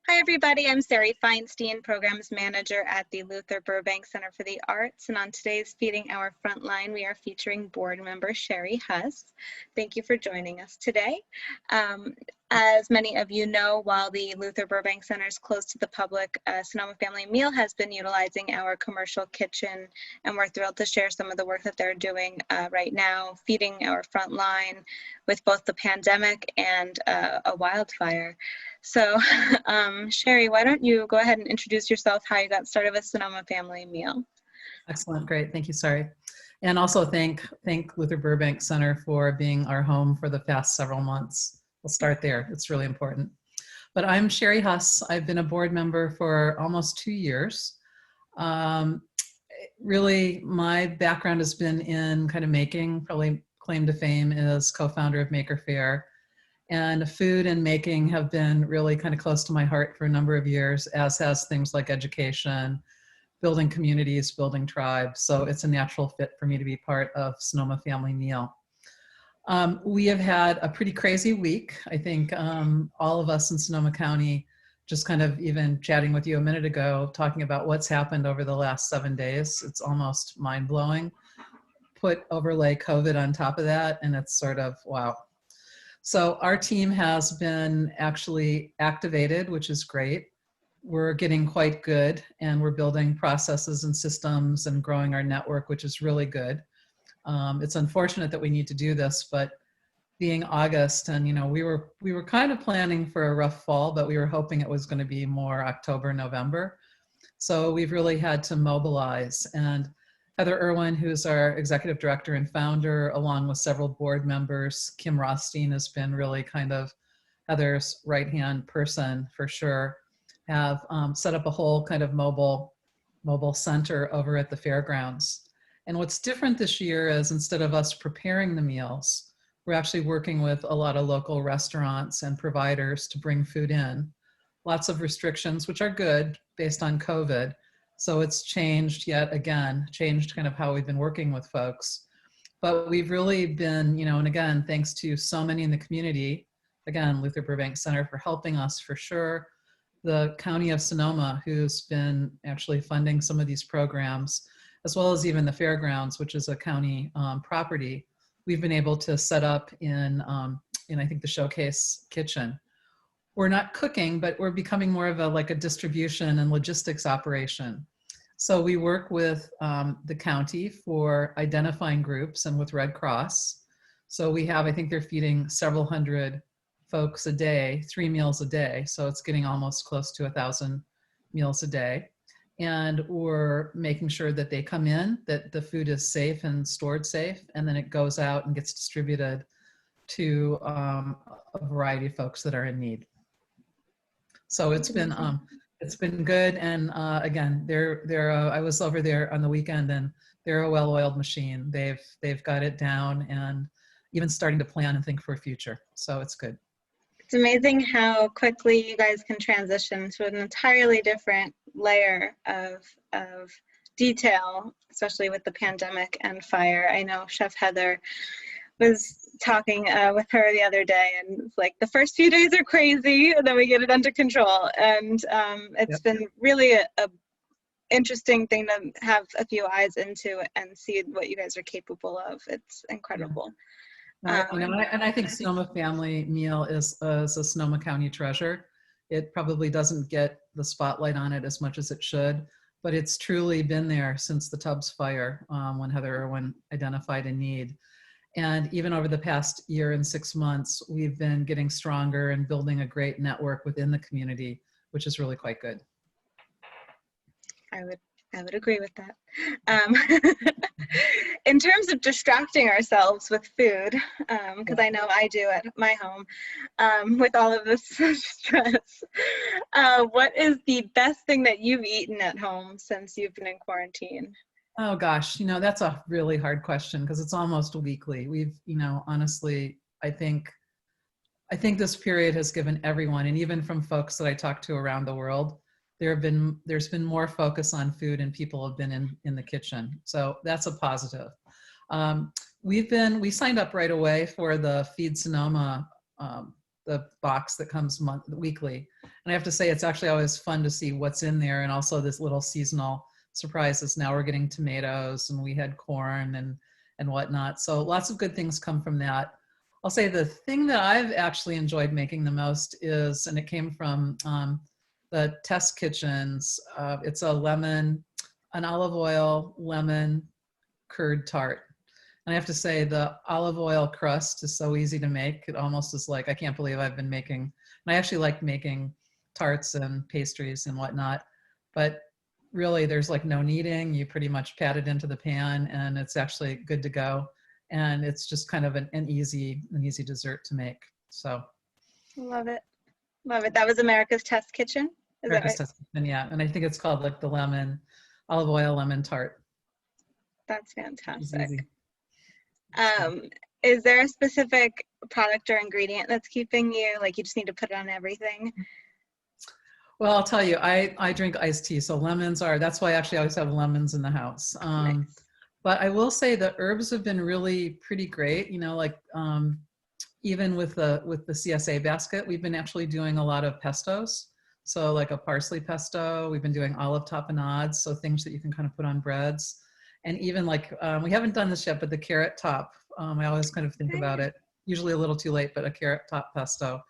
Hi, everybody. I'm Sherry Feinstein, Programs Manager at the Luther Burbank Center for the Arts. And on today's Feeding Our Frontline, we are featuring board member Sherry Huss. Thank you for joining us today. As many of you know, while the Luther Burbank Center is closed to the public, Sonoma Family Meal has been utilizing our commercial kitchen, and we're thrilled to share some of the work that they're doing right now, feeding our frontline with both the pandemic and a wildfire. So, Sherry, why don't you go ahead and introduce yourself, how you got started with Sonoma Family Meal? Excellent, great, thank you, Sari. And also thank Luther Burbank Center for being our home for the past several months. We'll start there, it's really important. But I'm Sherry Huss. I've been a board member for almost 2 years. Really, my background has been in kind of making, probably claim to fame as co-founder of Maker Faire. And food and making have been really kind of close to my heart for a number of years, as has things like education, building communities, building tribes. So it's a natural fit for me to be part of Sonoma Family Meal. We have had a pretty crazy week. I think all of us in Sonoma County, just kind of even chatting with you a minute ago, talking about what's happened over the last 7 days. It's almost mind-blowing. Overlay COVID on top of that, and it's sort of, wow. So our team has been actually activated, which is great. We're getting quite good, and we're building processes and systems and growing our network, which is really good. It's unfortunate that we need to do this, but being August, and we were kind of planning for a rough fall, but we were hoping it was going to be more October, November. So we've really had to mobilize. And Heather Irwin, who's our executive director and founder, along with several board members, Kim Rothstein has been really kind of Heather's right-hand person for sure, have set up a whole kind of mobile center over at the fairgrounds. And what's different this year is instead of us preparing the meals, we're actually working with a lot of local restaurants and providers to bring food in. Lots of restrictions, which are good based on COVID. So it's changed changed kind of how we've been working with folks. But we've really been, and again, thanks to so many in the community, again, Luther Burbank Center for helping us for sure, the County of Sonoma, who's been actually funding some of these programs, as well as even the fairgrounds, which is a county property. We've been able to set up in I think the Showcase kitchen. We're not cooking, but we're becoming more of a distribution and logistics operation. So we work with the county for identifying groups and with Red Cross. So we have, I think they're feeding several hundred folks a day, 3 meals a day. So it's getting almost close to 1,000 meals a day. And we're making sure that they come in, that the food is safe and stored safe, and then it goes out and gets distributed to a variety of folks that are in need. So it's been good, and again, I was over there on the weekend, and they're a well-oiled machine. They've got it down, and even starting to plan and think for a future. So it's good. It's amazing how quickly you guys can transition to an entirely different layer of detail, especially with the pandemic and fire. I know Chef Heather was talking with her the other day, and it's like the first few days are crazy, and then we get it under control. And it's been really a interesting thing to have a few eyes into and see what you guys are capable of. It's incredible. And I think Sonoma Family Meal is a Sonoma County treasure. It probably doesn't get the spotlight on it as much as it should, but it's truly been there since the Tubbs fire when Heather Irwin identified a need. And even over the past year and 6 months, we've been getting stronger and building a great network within the community, which is really quite good. I would agree with that. In terms of distracting ourselves with food, because I know I do at my home with all of this stress, what is the best thing that you've eaten at home since you've been in quarantine? Oh gosh, that's a really hard question because it's almost weekly. We've, honestly, I think this period has given everyone, and even from folks that I talk to around the world, there's been more focus on food and people have been in the kitchen. So that's a positive. We signed up right away for the Feed Sonoma, the box that comes weekly. And I have to say, it's actually always fun to see what's in there, and also this little seasonal surprises. Now we're getting tomatoes, and we had corn and whatnot. So lots of good things come from that. I'll say the thing that I've actually enjoyed making the most is, and it came from the test kitchens. It's an olive oil lemon curd tart. And I have to say, the olive oil crust is so easy to make. It almost is like, I can't believe I've been making, and I actually like making tarts and pastries and whatnot, but really there's like no kneading. You pretty much pat it into the pan and it's actually good to go. And it's just kind of an easy dessert to make. So. Love it. Love it. That was America's Test Kitchen. Is that right? Test Kitchen, yeah. And I think it's called like the olive oil lemon tart. That's fantastic. Easy. Is there a specific product or ingredient that's keeping you, like you just need to put it on everything? Well, I'll tell you, I drink iced tea, so that's why I actually always have lemons in the house. Nice. But I will say the herbs have been really pretty great. You know, like even with the CSA basket, we've been actually doing a lot of pestos. So like a parsley pesto, we've been doing olive tapenades, so things that you can kind of put on breads. And even like, we haven't done this yet, but the carrot top, I always kind of think about it, usually a little too late, but a carrot top pesto.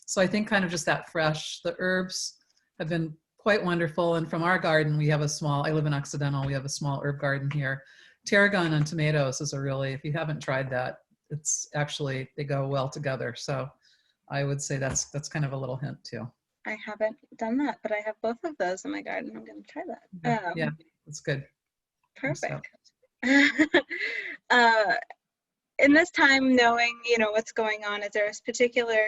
So I think kind of just that fresh, the herbs have been quite wonderful. And from our garden, we have I live in Occidental, we have a small herb garden here. Tarragon and tomatoes is if you haven't tried that, it's actually, they go well together. So I would say that's kind of a little hint too. I haven't done that, but I have both of those in my garden. I'm going to try that. Yeah, that's good. Perfect. In this time, knowing, what's going on, is there a particular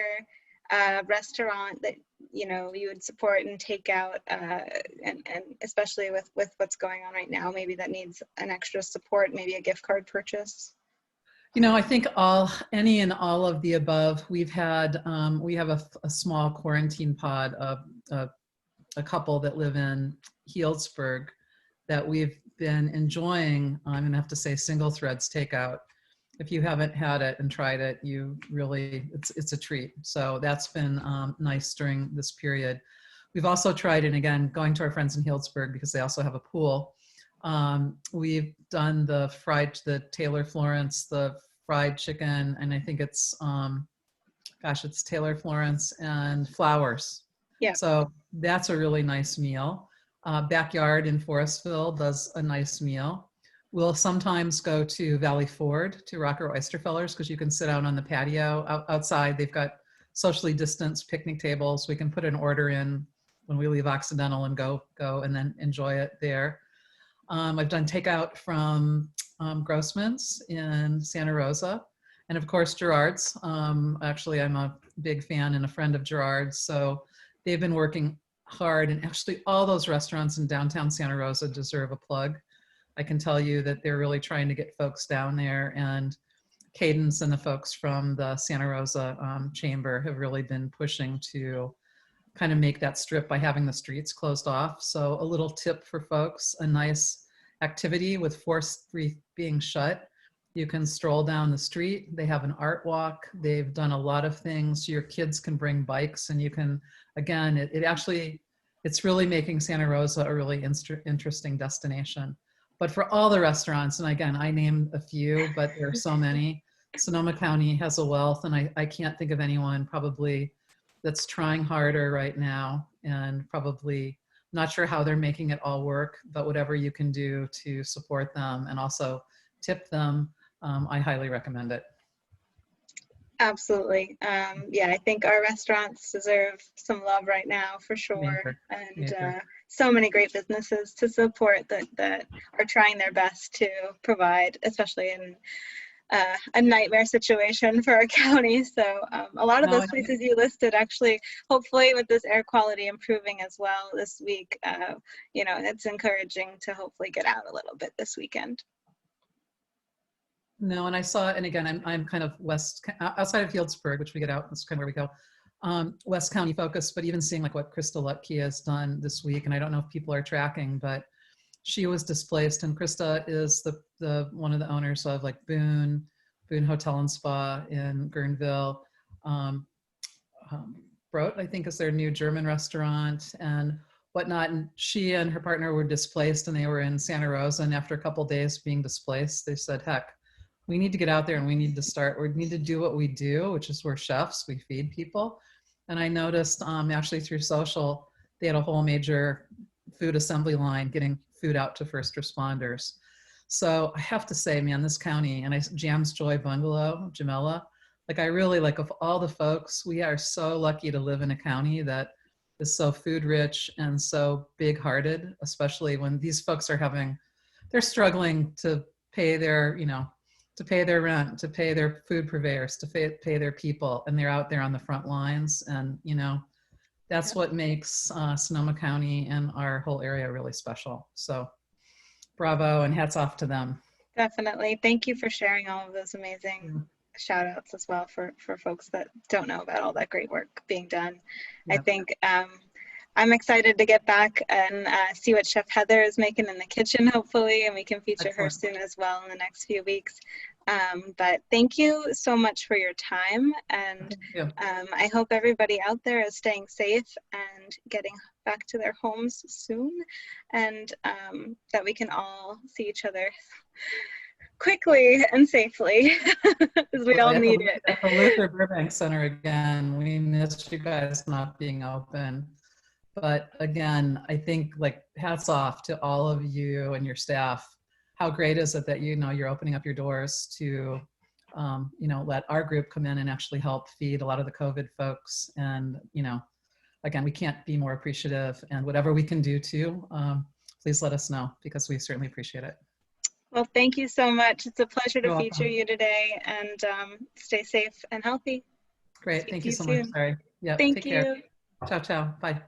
restaurant that, you would support and take out, and especially with what's going on right now, maybe that needs an extra support, maybe a gift card purchase? I think any and all of the above. We have a small quarantine pod of a couple that live in Healdsburg that we've been enjoying. I'm gonna have to say single threads takeout. If you haven't had it and tried it, it's a treat. So that's been nice during this period. We've also tried it, again, going to our friends in Healdsburg because they also have a pool. We've done the Taylor Florence, the fried chicken, and I think it's Taylor Florence and flowers. Yeah. So that's a really nice meal. Backyard in Forestville does a nice meal. We'll sometimes go to Valley Ford to Rocker Oysterfellers because you can sit out on the patio outside. They've got socially distanced picnic tables. We can put an order in when we leave Occidental and go and then enjoy it there. I've done takeout from Grossman's in Santa Rosa, and of course Gerard's. Actually, I'm a big fan and a friend of Gerard's, so they've been working hard, and actually all those restaurants in downtown Santa Rosa deserve a plug. I can tell you that they're really trying to get folks down there, and Cadence and the folks from the Santa Rosa Chamber have really been pushing to kind of make that strip by having the streets closed off. So a little tip for folks, a nice activity with 4th Street being shut. You can stroll down the street. They have an art walk. They've done a lot of things. Your kids can bring bikes, and you can, again, it's really making Santa Rosa a really interesting destination. But for all the restaurants, and again, I named a few, but there are so many. Sonoma County has a wealth, and I can't think of anyone probably that's trying harder right now, and probably not sure how they're making it all work, but whatever you can do to support them and also tip them, I highly recommend it. Absolutely. Yeah, I think our restaurants deserve some love right now for sure. And so many great businesses to support that are trying their best to provide, especially in a nightmare situation for our county. So a lot of those places you listed, actually, hopefully with this air quality improving as well this week, it's encouraging to hopefully get out a little bit this weekend. No, and I saw, and again, I'm kind of outside of Healdsburg, which we get out, that's kind of where we go, West County focused, but even seeing like what Krista Lutke has done this week, and I don't know if people are tracking, but she was displaced, and Krista is the one of the owners of like Boone Hotel and Spa in Guerneville, Brot, I think is their new German restaurant and whatnot. And she and her partner were displaced and they were in Santa Rosa. And after a couple of days being displaced, they said, heck, we need to get out there and we need to do what we do, which is we're chefs, we feed people. And I noticed actually through social, they had a whole major food assembly line getting food out to first responders. So I have to say, man, this county, and Jam's Joy Bungalow, Jamila, like I really like of all the folks, we are so lucky to live in a county that is so food rich and so big hearted, especially when these folks are they're struggling to pay their, to pay their rent, to pay their food purveyors, to pay their people, and they're out there on the front lines. And, that's what makes Sonoma County and our whole area really special. So bravo and hats off to them. Definitely. Thank you for sharing all of those amazing shout outs as well for folks that don't know about all that great work being done. Yeah. I think I'm excited to get back and see what Chef Heather is making in the kitchen, hopefully, and we can feature her soon as well in the next few weeks. But thank you so much for your time, and I hope everybody out there is staying safe and getting back to their homes soon, and that we can all see each other quickly and safely, because we all need it. At the Luther Burbank Center again, we missed you guys not being open. But again, I think like hats off to all of you and your staff. How great is it that you're opening up your doors to let our group come in and actually help feed a lot of the COVID folks. And again, we can't be more appreciative, and whatever we can do too, please let us know, because we certainly appreciate it. Well, thank you so much. It's a pleasure to feature you today, and stay safe and healthy. Great. Thank you so much. Sorry. Yeah. Thank you. Ciao, ciao. Bye.